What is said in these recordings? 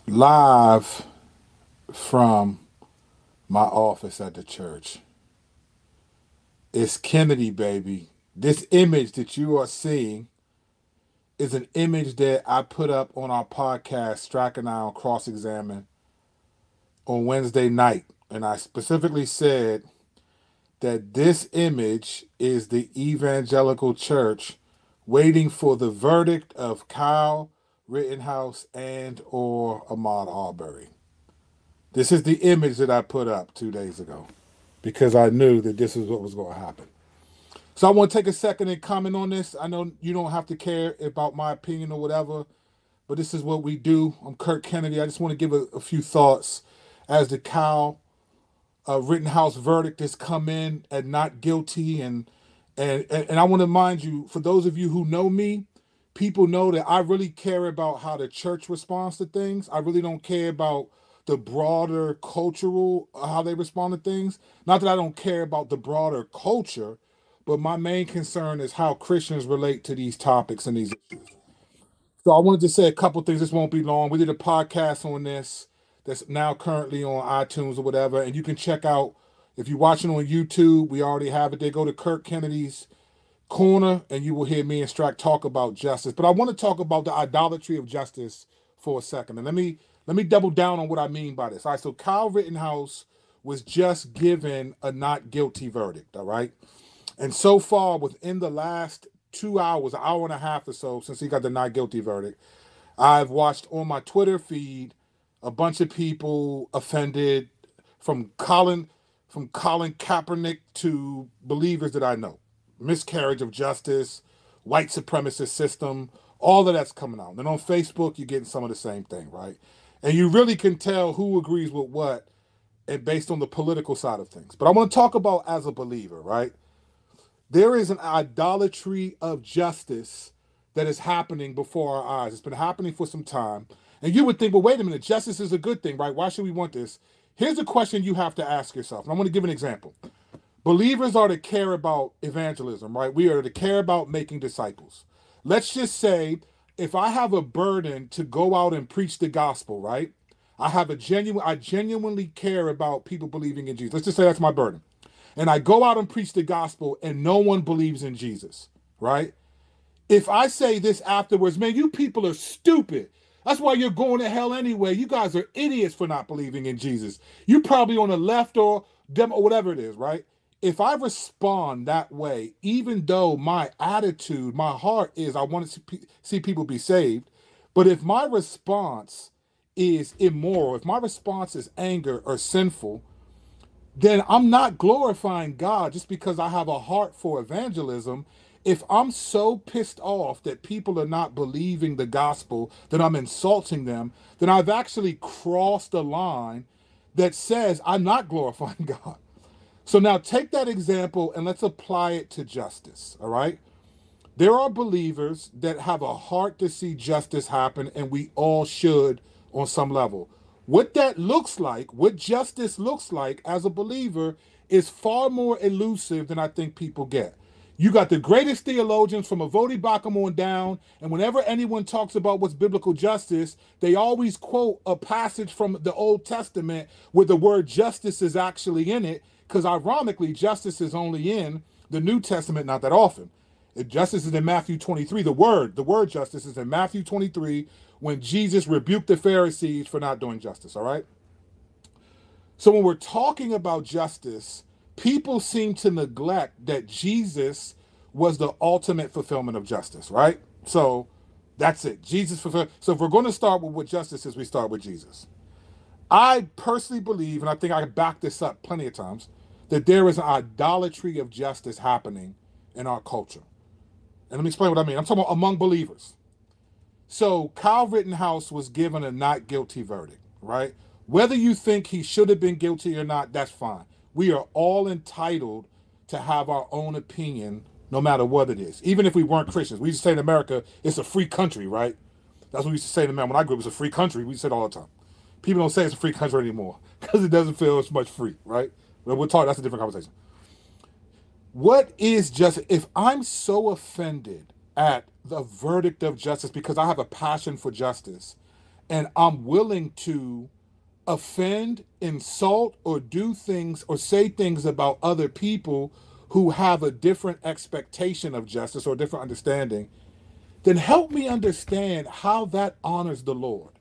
Live from my office at the church. It's Kennedy, baby. This image that you are seeing is an image that I put up on our podcast, Strack and I on Cross Examine, on Wednesday night. And I specifically said that this image is the evangelical church waiting for the verdict of Kyle Rittenhouse and or Ahmaud Arbery. This is the image that I put up 2 days ago because I knew that this is what was going to happen. So I want to take a second and comment on this. I know you don't have to care about my opinion or whatever, but this is what we do. I'm Kirk Kennedy. I just want to give a few thoughts as the Kyle Rittenhouse verdict has come in and not guilty. And I want to remind you, for those of you who know me, people know that I really care about how the church responds to things. I really don't care about the broader cultural how they respond to things. Not that I don't care about the broader culture, but my main concern is how Christians relate to these topics and these issues. So I wanted to say a couple things. This won't be long. We did a podcast on this that's now currently on iTunes or whatever, and you can check out if you're watching on YouTube. We already have it. They go to Kirk Kennedy's corner, and you will hear me and Strack talk about justice. But I want to talk about the idolatry of justice for a second, and let me double down on what I mean by this. All right, so Kyle Rittenhouse was just given a not guilty verdict. All right, and so far within the last 2 hours, an hour and a half or so since he got the not guilty verdict, I've watched on my Twitter feed a bunch of people offended from Colin Kaepernick to believers that I know. Miscarriage of justice, white supremacist system, all of that's coming out. And on Facebook, you're getting some of the same thing, right? And you really can tell who agrees with what and based on the political side of things. But I want to talk about as a believer, right? There is an idolatry of justice that is happening before our eyes. It's been happening for some time. And you would think, well, wait a minute, justice is a good thing, right? Why should we want this? Here's a question you have to ask yourself. And I'm going to give an example. Believers are to care about evangelism, right? We are to care about making disciples. Let's just say if I have a burden to go out and preach the gospel, right? I genuinely care about people believing in Jesus. Let's just say that's my burden. And I go out and preach the gospel and no one believes in Jesus, right? If I say this afterwards, man, you people are stupid. That's why you're going to hell anyway. You guys are idiots for not believing in Jesus. You probably on the left or dem or whatever it is, right? If I respond that way, even though my attitude, my heart is I want to see people be saved, but if my response is immoral, if my response is anger or sinful, then I'm not glorifying God just because I have a heart for evangelism. If I'm so pissed off that people are not believing the gospel, that I'm insulting them, then I've actually crossed a line that says I'm not glorifying God. So now take that example and let's apply it to justice, all right? There are believers that have a heart to see justice happen, and we all should on some level. What that looks like, what justice looks like as a believer, is far more elusive than I think people get. You got the greatest theologians from Avodi Baucham on down, and whenever anyone talks about what's biblical justice, they always quote a passage from the Old Testament where the word justice is actually in it, because ironically, justice is only in the New Testament not that often. Justice is in Matthew 23. The word justice is in Matthew 23 when Jesus rebuked the Pharisees for not doing justice, all right? So when we're talking about justice, people seem to neglect that Jesus was the ultimate fulfillment of justice, right? So that's it. Jesus fulfilled. So if we're going to start with what justice is, we start with Jesus. I personally believe, and I think I can back this up plenty of times, that there is an idolatry of justice happening in our culture. And let me explain what I mean. I'm talking about among believers. So Kyle Rittenhouse was given a not guilty verdict, right? Whether you think he should have been guilty or not, that's fine. We are all entitled to have our own opinion, no matter what it is. Even if we weren't Christians. We used to say in America, it's a free country, right? That's what we used to say in America. When I grew up, it was a free country. We said it all the time. People don't say it's a free country anymore because it doesn't feel as much free, right? But we'll talk, that's a different conversation. What is justice? If I'm so offended at the verdict of justice because I have a passion for justice, and I'm willing to offend, insult, or do things or say things about other people who have a different expectation of justice or different understanding, then help me understand how that honors the Lord.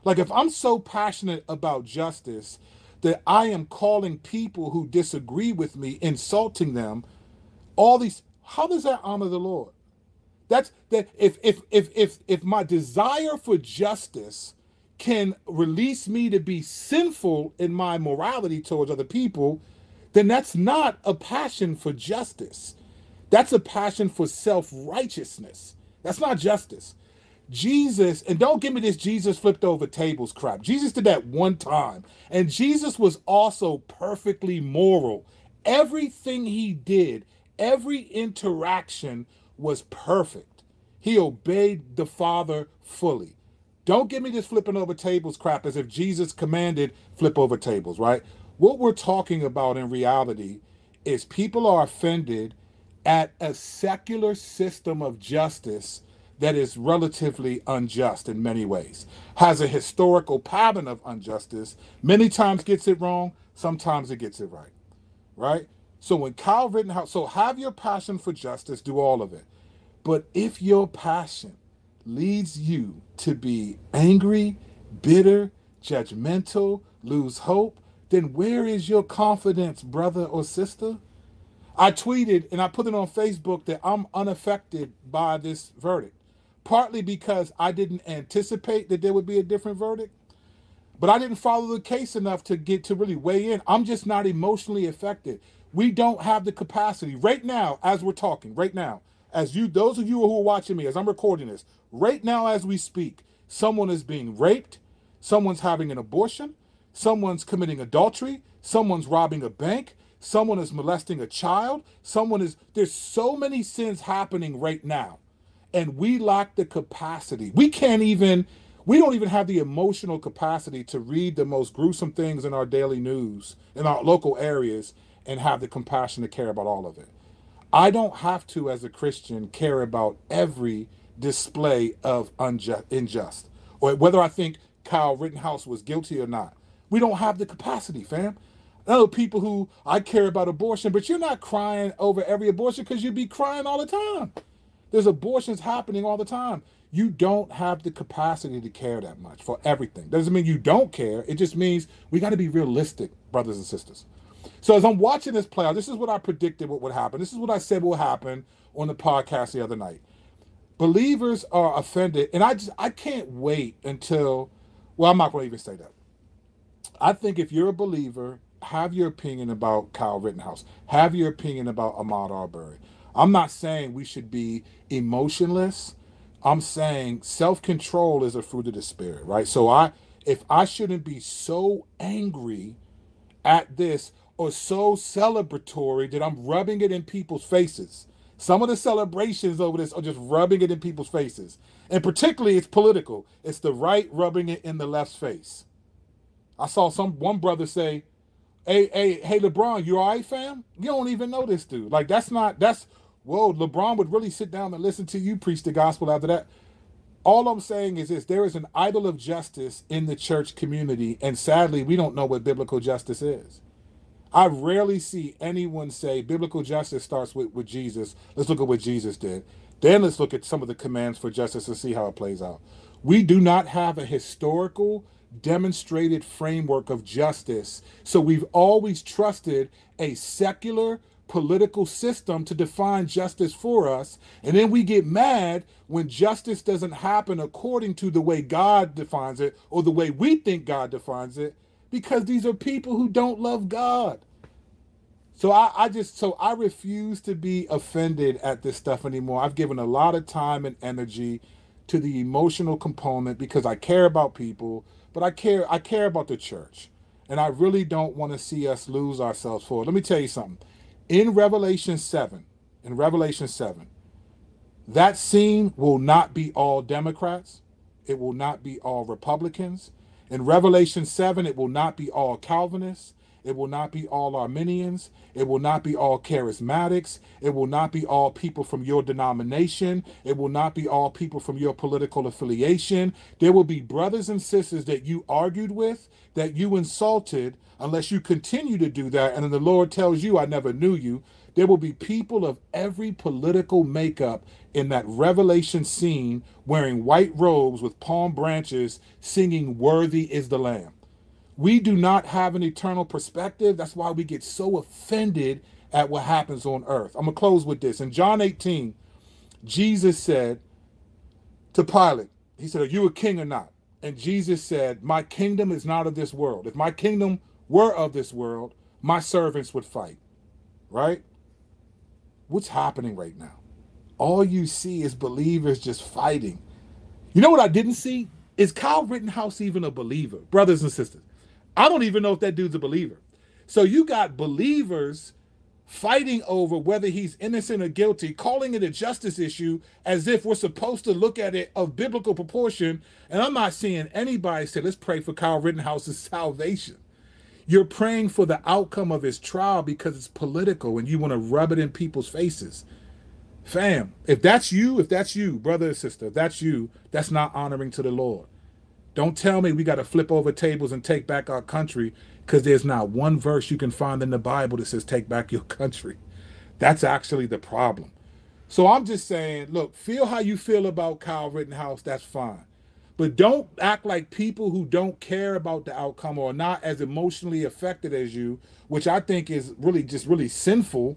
Like if I'm so passionate about justice that I am calling people who disagree with me, insulting them, all these, how does that honor the Lord? That's that if my desire for justice can release me to be sinful in my morality towards other people, then that's not a passion for justice. That's a passion for self-righteousness. That's not justice. Jesus, and don't give me this Jesus flipped over tables crap. Jesus did that one time. And Jesus was also perfectly moral. Everything he did, every interaction was perfect. He obeyed the Father fully. Don't give me this flipping over tables crap as if Jesus commanded flip over tables, right? What we're talking about in reality is people are offended at a secular system of justice that is relatively unjust in many ways, has a historical pattern of injustice, many times gets it wrong, sometimes it gets it right, right? So when Kyle Rittenhouse, so have your passion for justice, do all of it. But if your passion leads you to be angry, bitter, judgmental, lose hope, then where is your confidence, brother or sister? I tweeted and I put it on Facebook that I'm unaffected by this verdict, partly because I didn't anticipate that there would be a different verdict, but I didn't follow the case enough to get to really weigh in. I'm just not emotionally affected. We don't have the capacity right now, as we're talking, right now, as you, those of you who are watching me, as I'm recording this, right now as we speak, someone is being raped, someone's having an abortion, someone's committing adultery, someone's robbing a bank, someone is molesting a child, there's so many sins happening right now. And we lack the capacity. We don't even have the emotional capacity to read the most gruesome things in our daily news, in our local areas, and have the compassion to care about all of it. I don't have to, as a Christian, care about every display of unjust, or whether I think Kyle Rittenhouse was guilty or not. We don't have the capacity, fam. I know people who, I care about abortion, but you're not crying over every abortion because you'd be crying all the time. There's abortions happening all the time. You don't have the capacity to care that much for everything. Doesn't mean you don't care. It just means we got to be realistic, brothers and sisters. So as I'm watching this play out, this is what I predicted what would happen. This is what I said will happen on the podcast the other night. Believers are offended, and I can't wait until, well, I'm not going to even say that. I think if you're a believer, have your opinion about Kyle Rittenhouse. Have your opinion about Ahmaud Arbery. I'm not saying we should be emotionless. I'm saying self-control is a fruit of the spirit, right? So if I shouldn't be so angry at this or so celebratory that I'm rubbing it in people's faces. Some of the celebrations over this are just rubbing it in people's faces. And particularly it's political. It's the right rubbing it in the left's face. I saw one brother say, hey, LeBron, you all right, fam? You don't even know this dude. Like, whoa, LeBron would really sit down and listen to you preach the gospel after that. All I'm saying is this, there is an idol of justice in the church community, and sadly, we don't know what biblical justice is. I rarely see anyone say biblical justice starts with Jesus. Let's look at what Jesus did. Then let's look at some of the commands for justice and see how it plays out. We do not have a historical demonstrated framework of justice. So we've always trusted a secular political system to define justice for us. And then we get mad when justice doesn't happen according to the way God defines it or the way we think God defines it, because these are people who don't love God. So I refuse to be offended at this stuff anymore. I've given a lot of time and energy to the emotional component because I care about people, but I care about the church. And I really don't want to see us lose ourselves for it. Let me tell you something. In Revelation 7, that scene will not be all Democrats. It will not be all Republicans. In Revelation 7, it will not be all Calvinists. It will not be all Arminians. It will not be all charismatics. It will not be all people from your denomination. It will not be all people from your political affiliation. There will be brothers and sisters that you argued with, that you insulted, unless you continue to do that. And then the Lord tells you, I never knew you. There will be people of every political makeup in that Revelation scene wearing white robes with palm branches singing, "Worthy is the Lamb." We do not have an eternal perspective. That's why we get so offended at what happens on earth. I'm going to close with this. In John 18, Jesus said to Pilate, he said, "Are you a king or not?" And Jesus said, "My kingdom is not of this world. If my kingdom were of this world, my servants would fight." Right? What's happening right now? All you see is believers just fighting. You know what I didn't see? Is Kyle Rittenhouse even a believer? Brothers and sisters, I don't even know if that dude's a believer. So you got believers fighting over whether he's innocent or guilty, calling it a justice issue as if we're supposed to look at it of biblical proportion. And I'm not seeing anybody say, let's pray for Kyle Rittenhouse's salvation. You're praying for the outcome of his trial because it's political and you want to rub it in people's faces. Fam, if that's you, brother or sister, if that's you, that's not honoring to the Lord. Don't tell me we got to flip over tables and take back our country because there's not one verse you can find in the Bible that says take back your country. That's actually the problem. So I'm just saying, look, feel how you feel about Kyle Rittenhouse, that's fine. But don't act like people who don't care about the outcome or are not as emotionally affected as you, which I think is really sinful.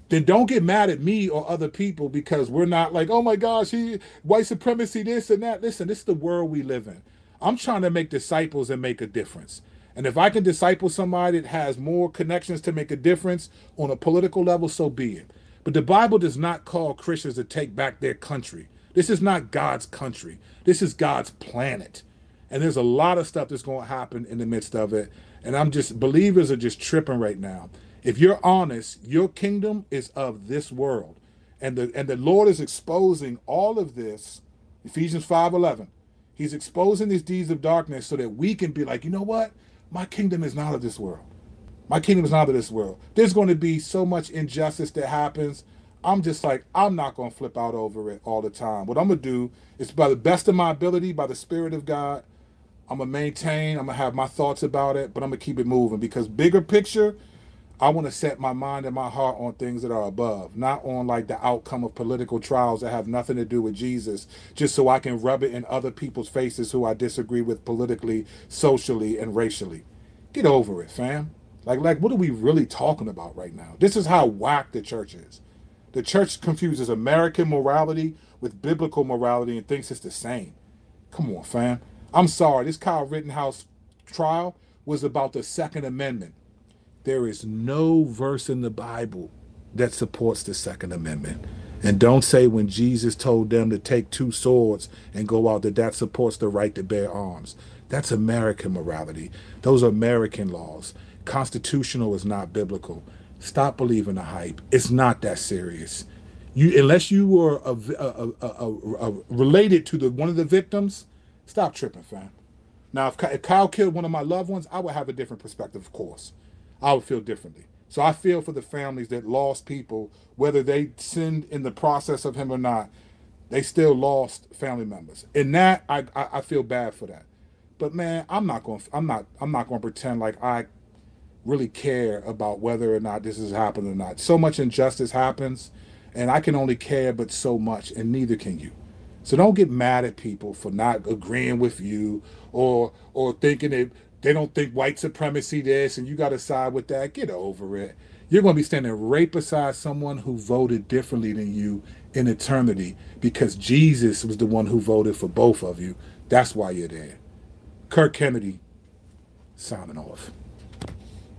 Then don't get mad at me or other people because we're not like, oh my gosh, white supremacy, this and that. Listen, this is the world we live in. I'm trying to make disciples and make a difference. And if I can disciple somebody that has more connections to make a difference on a political level, so be it. But the Bible does not call Christians to take back their country. This is not God's country. This is God's planet. And there's a lot of stuff that's going to happen in the midst of it. And believers are just tripping right now. If you're honest, your kingdom is of this world. And the Lord is exposing all of this, Ephesians 5:11. He's exposing these deeds of darkness so that we can be like, you know what? My kingdom is not of this world. My kingdom is not of this world. There's going to be so much injustice that happens. I'm just like, I'm not going to flip out over it all the time. What I'm going to do is, by the best of my ability, by the Spirit of God, I'm going to maintain, I'm going to have my thoughts about it, but I'm going to keep it moving because bigger picture, I want to set my mind and my heart on things that are above, not on like the outcome of political trials that have nothing to do with Jesus, just so I can rub it in other people's faces who I disagree with politically, socially, and racially. Get over it, fam. Like, what are we really talking about right now? This is how whack the church is. The church confuses American morality with biblical morality and thinks it's the same. Come on, fam. I'm sorry. This Kyle Rittenhouse trial was about the Second Amendment. There is no verse in the Bible that supports the Second Amendment. And don't say when Jesus told them to take two swords and go out that supports the right to bear arms. That's American morality. Those are American laws. Constitutional is not biblical. Stop believing the hype. It's not that serious. Unless you were related to one of the victims, stop tripping, fam. Now, if Kyle killed one of my loved ones, I would have a different perspective, of course. I would feel differently. So I feel for the families that lost people, whether they sinned in the process of him or not, they still lost family members. In that, I feel bad for that. But man, I'm not going to pretend like I really care about whether or not this has happened or not. So much injustice happens, and I can only care but so much, and neither can you. So don't get mad at people for not agreeing with you or thinking that they don't think white supremacy this and you got to side with that. Get over it. You're going to be standing right beside someone who voted differently than you in eternity because Jesus was the one who voted for both of you. That's why you're there. Kirk Kennedy, signing off.